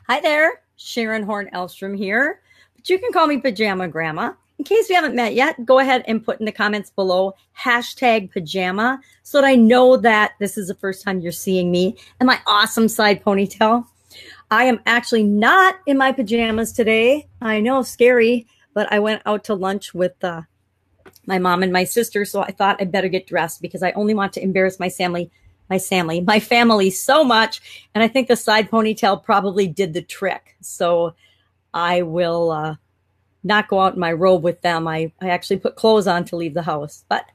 Hi there, Sharon Horne-Ellstrom here, but you can call me Pajama Grandma. In case we haven't met yet, go ahead and put in the comments below hashtag pajama so that I know that this is the first time you're seeing me and my awesome side ponytail. I am actually not in my pajamas today. I know, scary, but I went out to lunch with my mom and my sister, so I thought I'd better get dressed because I only want to embarrass my family so much. And I think the side ponytail probably did the trick. So I will not go out in my robe with them. I actually put clothes on to leave the house. But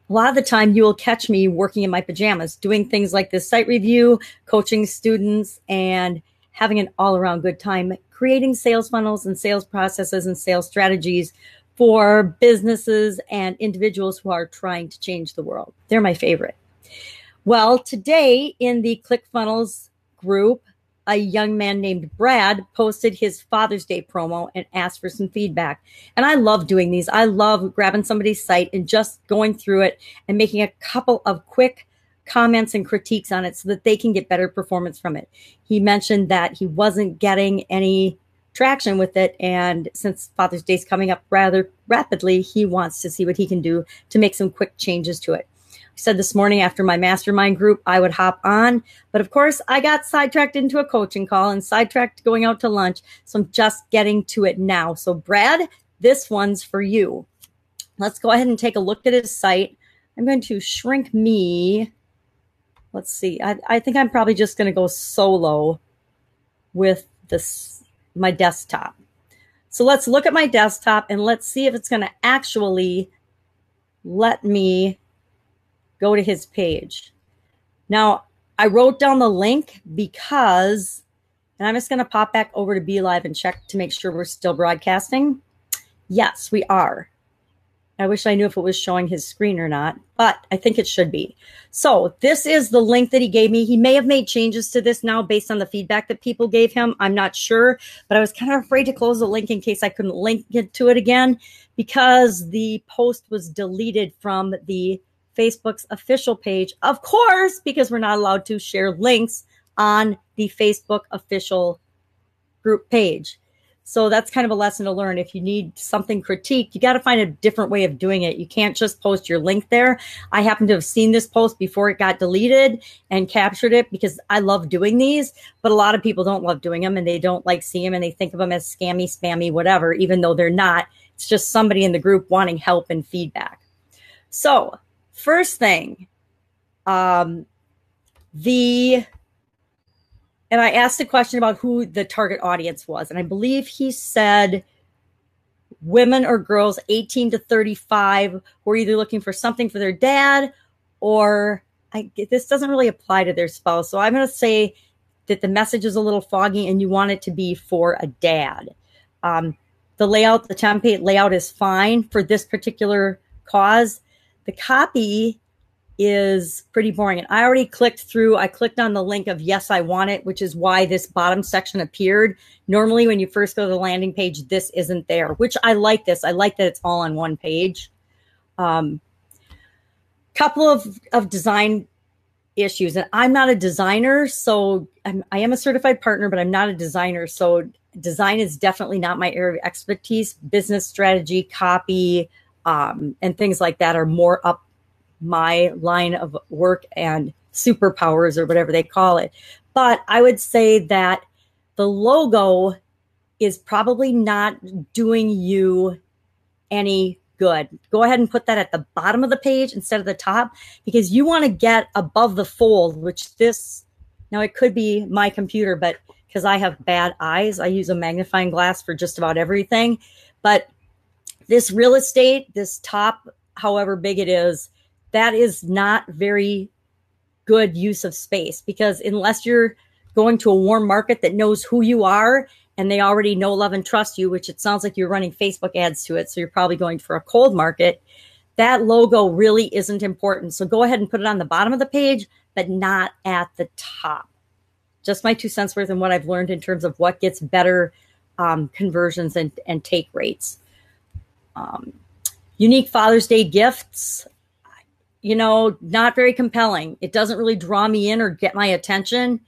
a lot of the time you will catch me working in my pajamas, doing things like this site review, coaching students, and having an all-around good time, creating sales funnels and sales processes and sales strategies for businesses and individuals who are trying to change the world. They're my favorite. Well, today in the ClickFunnels group, a young man named Brad posted his Father's Day promo and asked for some feedback. And I love doing these. I love grabbing somebody's site and just going through it and making a couple of quick comments and critiques on it so that they can get better performance from it. He mentioned that he wasn't getting any traction with it, and since Father's Day is coming up rather rapidly, he wants to see what he can do to make some quick changes to it. I said this morning after my mastermind group, I would hop on, but of course I got sidetracked into a coaching call and sidetracked going out to lunch, so I'm just getting to it now. So Brad, this one's for you. Let's go ahead and take a look at his site. I'm going to shrink me. Let's see. I think I'm probably just going to go solo with my desktop. So let's look at my desktop and let's see if it's going to actually let me go to his page. Now, I wrote down the link because, and I'm just going to pop back over to Be Live and check to make sure we're still broadcasting. Yes, we are. I wish I knew if it was showing his screen or not, but I think it should be. So this is the link that he gave me. He may have made changes to this now based on the feedback that people gave him. I'm not sure, but I was kind of afraid to close the link in case I couldn't link it to it again because the post was deleted from the Facebook's official page. Of course, because we're not allowed to share links on the Facebook official group page. So that's kind of a lesson to learn. If you need something critiqued, you got to find a different way of doing it. You can't just post your link there. I happen to have seen this post before it got deleted and captured it because I love doing these, but a lot of people don't love doing them and they don't like seeing them and they think of them as scammy, spammy, whatever, even though they're not. It's just somebody in the group wanting help and feedback. So first thing, and I asked a question about who the target audience was. And I believe he said women or girls 18 to 35 who are either looking for something for their dad or this doesn't really apply to their spouse. So I'm going to say that the message is a little foggy and you want it to be for a dad. The layout, the template layout is fine for this particular cause. The copy is pretty boring. And I already clicked through. I clicked on the link of yes, I want it, which is why this bottom section appeared. Normally, when you first go to the landing page, this isn't there, which I like this. I like that it's all on one page. Couple of design issues. And I'm not a designer, so I am a certified partner, but I'm not a designer. So design is definitely not my area of expertise. Business strategy, copy, and things like that are more up my line of work and superpowers or whatever they call it. But I would say that the logo is probably not doing you any good. Go ahead and put that at the bottom of the page instead of the top because you want to get above the fold, which this, now it could be my computer, but because I have bad eyes, I use a magnifying glass for just about everything. But this real estate, this top, however big it is, that is not very good use of space because unless you're going to a warm market that knows who you are and they already know, love, and trust you, which it sounds like you're running Facebook ads to it, so you're probably going for a cold market, that logo really isn't important. So go ahead and put it on the bottom of the page, but not at the top. Just my 2 cents worth and what I've learned in terms of what gets better conversions and take rates. Unique Father's Day gifts. Not very compelling. It doesn't really draw me in or get my attention.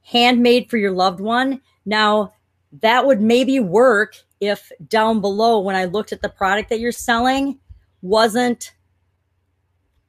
Handmade for your loved one. Now, that would maybe work if down below, when I looked at the product that you're selling, wasn't,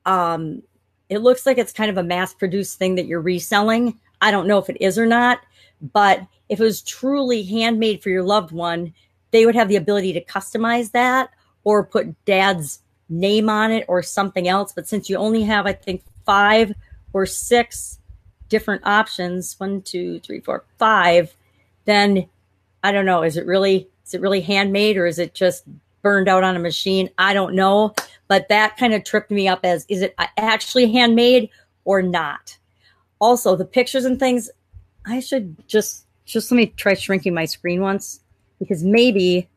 it looks like it's kind of a mass-produced thing that you're reselling. I don't know if it is or not, but if it was truly handmade for your loved one, they would have the ability to customize that or put dad's name on it or something else. But since you only have, I think, 5 or 6 different options, 1, 2, 3, 4, 5, then I don't know. Is it really handmade, or is it just burned out on a machine? I don't know. But that kind of tripped me up as, is it actually handmade or not? Also, the pictures and things, I should just let me try shrinking my screen once, because maybe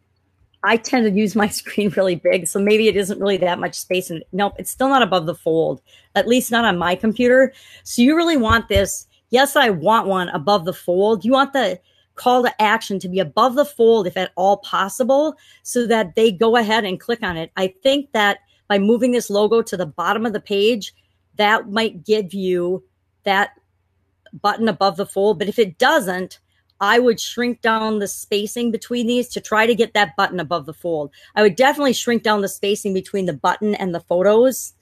I tend to use my screen really big. So maybe it isn't really that much space. And nope, it's still not above the fold, at least not on my computer. So you really want this. Yes, I want one above the fold. You want the call to action to be above the fold, if at all possible, so that they go ahead and click on it. I think that by moving this logo to the bottom of the page, that might give you that button above the fold. But if it doesn't, I would shrink down the spacing between these to try to get that button above the fold. I would definitely shrink down the spacing between the button and the photos,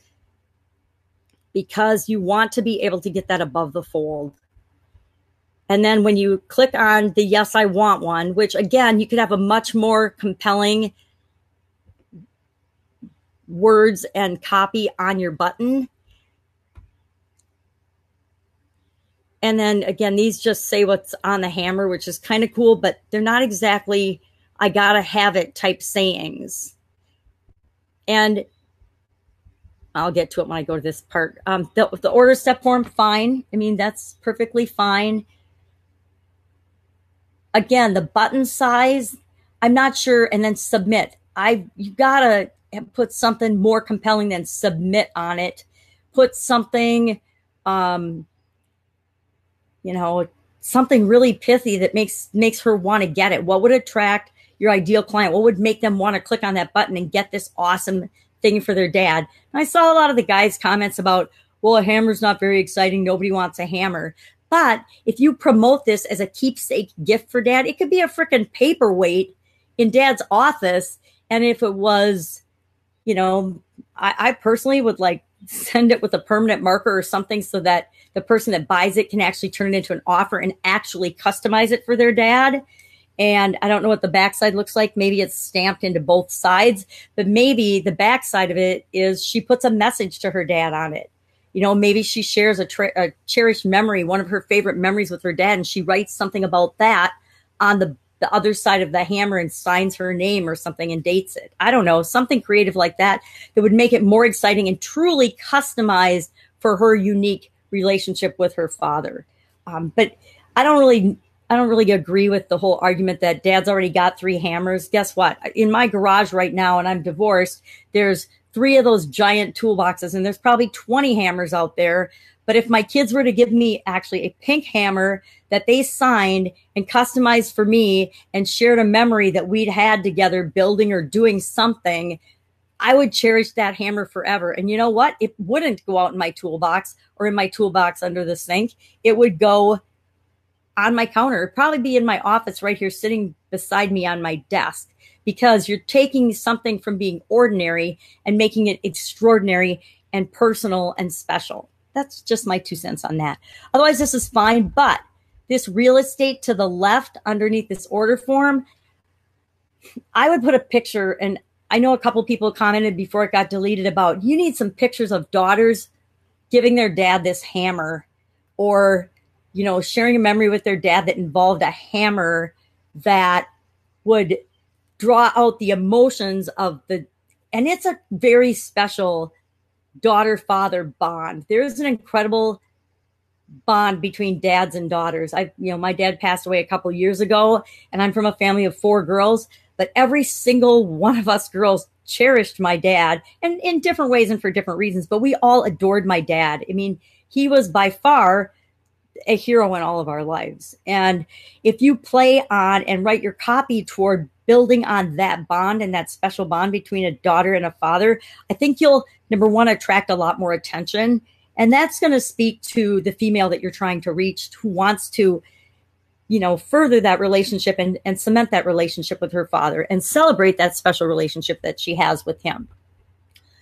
because you want to be able to get that above the fold. And then when you click on the yes, I want one, which again, you could have a much more compelling words and copy on your button. And then again, these just say what's on the hammer, which is kind of cool, but they're not exactly, I gotta have it type sayings. And I'll get to it when I go to this part. The order step form, fine. I mean, that's perfectly fine. Again, the button size, I'm not sure. And then submit. You gotta put something more compelling than submit on it. Put something, something really pithy that makes her want to get it. What would attract your ideal client? What would make them want to click on that button and get this awesome thing for their dad? And I saw a lot of the guys' comments about, well, a hammer's not very exciting. Nobody wants a hammer. But if you promote this as a keepsake gift for dad, it could be a freaking paperweight in dad's office. And if it was, I personally would like send it with a permanent marker or something so that the person that buys it can actually turn it into an offer and actually customize it for their dad. And I don't know what the backside looks like. Maybe it's stamped into both sides, but maybe the backside of it is she puts a message to her dad on it. Maybe she shares a cherished memory, one of her favorite memories with her dad, and she writes something about that on the other side of the hammer and signs her name or something and dates it. I don't know, something creative like that would make it more exciting and truly customized for her unique relationship with her father. But I don't really agree with the whole argument that dad's already got 3 hammers. Guess what? In my garage right now, and I'm divorced, there's 3 of those giant toolboxes, and there's probably 20 hammers out there. But if my kids were to give me actually a pink hammer that they signed and customized for me and shared a memory that we'd had together building or doing something, I would cherish that hammer forever. And you know what? It wouldn't go out in my toolbox or in my toolbox under the sink. It would go on my counter. It'd probably be in my office right here sitting beside me on my desk, because you're taking something from being ordinary and making it extraordinary and personal and special. That's just my 2 cents on that. Otherwise, this is fine. But this real estate to the left underneath this order form, I would put a picture, and I know a couple people commented before it got deleted about, you need some pictures of daughters giving their dad this hammer, or, sharing a memory with their dad that involved a hammer that would draw out the emotions of and it's a very special daughter-father bond. There's an incredible bond between dads and daughters. My dad passed away a couple years ago, and I'm from a family of 4 girls, but every single one of us girls cherished my dad, and in different ways and for different reasons, but we all adored my dad. I mean, he was by far a hero in all of our lives. And if you play on and write your copy toward building on that bond and that special bond between a daughter and a father, I think you'll, number one, attract a lot more attention. And that's going to speak to the female that you're trying to reach, who wants to further that relationship and cement that relationship with her father and celebrate that special relationship that she has with him.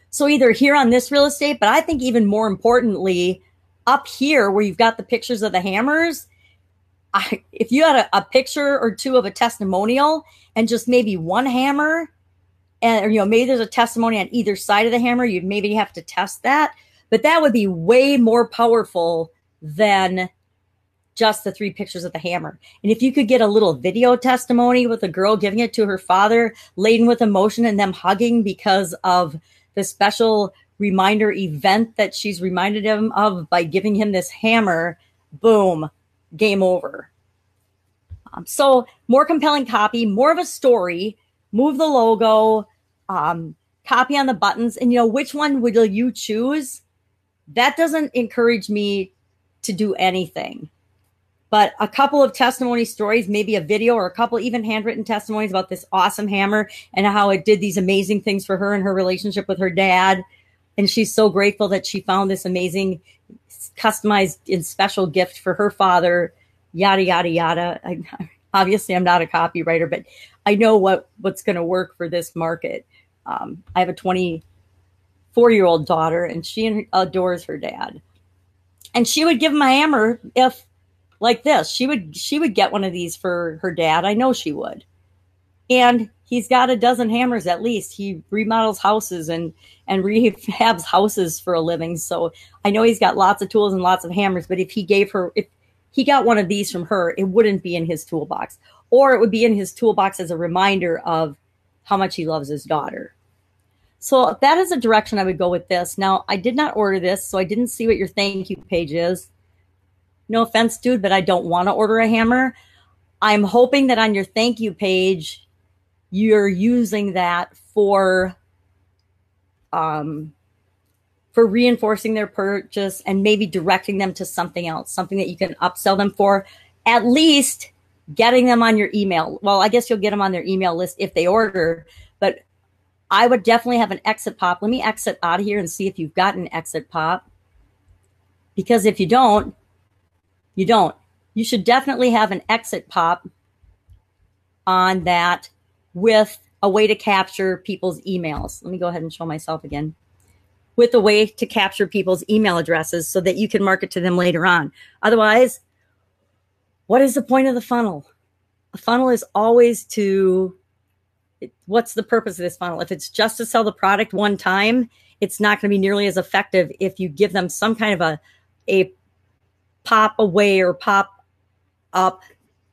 So either here on this real estate, but I think even more importantly, up here where you've got the pictures of the hammers, if you had a picture or two of a testimonial and just maybe one hammer, and maybe there's a testimony on either side of the hammer, you'd maybe have to test that. But that would be way more powerful than just the 3 pictures of the hammer. And if you could get a little video testimony with a girl giving it to her father, laden with emotion and them hugging because of the special reminder event that she's reminded him of by giving him this hammer, boom, game over. So more compelling copy, more of a story, move the logo, copy on the buttons, and which one will you choose? That doesn't encourage me to do anything. But a couple of testimony stories, maybe a video or a couple even handwritten testimonies about this awesome hammer and how it did these amazing things for her in her relationship with her dad. And she's so grateful that she found this amazing customized and special gift for her father, yada, yada, yada. Obviously, I'm not a copywriter, but I know what's going to work for this market. I have a 24-year-old daughter, and she adores her dad. And she would give him a hammer if, like this, she would get one of these for her dad. I know she would. And he's got a dozen hammers at least. He remodels houses and rehabs houses for a living. So I know he's got lots of tools and lots of hammers. But if he got one of these from her, it wouldn't be in his toolbox. Or it would be in his toolbox as a reminder of how much he loves his daughter. So that is a direction I would go with this. Now, I did not order this, so I didn't see what your thank you page is. No offense, dude, but I don't want to order a hammer. I'm hoping that on your thank you page, you're using that for reinforcing their purchase and maybe directing them to something else, something that you can upsell them for, at least getting them on your email. Well, I guess you'll get them on their email list if they order, but I would definitely have an exit pop. Let me exit out of here and see if you've got an exit pop. Because if you don't, you don't. You should definitely have an exit pop on that with a way to capture people's emails. Let me go ahead and show myself again. With a way to capture people's email addresses so that you can market to them later on. Otherwise, what is the point of the funnel? A funnel is always what's the purpose of this funnel? If it's just to sell the product one time, it's not going to be nearly as effective if you give them some kind of a pop away or pop up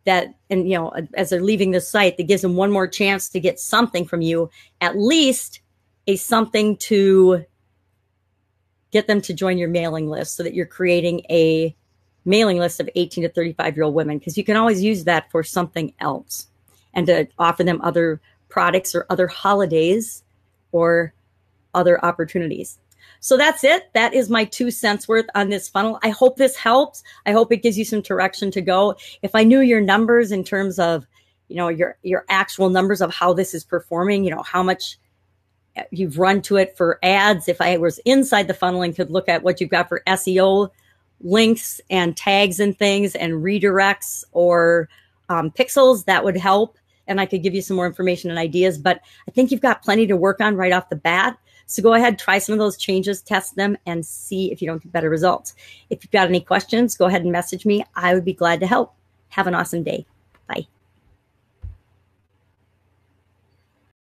that, and as they're leaving the site, that gives them one more chance to get something from you, at least something to get them to join your mailing list so that you're creating a mailing list of 18 to 35-year-old women, because you can always use that for something else and to offer them other products or other holidays or other opportunities. So that's it. That is my 2 cents worth on this funnel. I hope this helps. I hope it gives you some direction to go. If I knew your numbers in terms of, your actual numbers of how this is performing, how much you've run to it for ads. If I was inside the funnel and could look at what you've got for SEO links and tags and things and redirects or pixels, that would help. And I could give you some more information and ideas, but I think you've got plenty to work on right off the bat. So go ahead, try some of those changes, test them, and see if you don't get better results. If you've got any questions, go ahead and message me. I would be glad to help. Have an awesome day. Bye.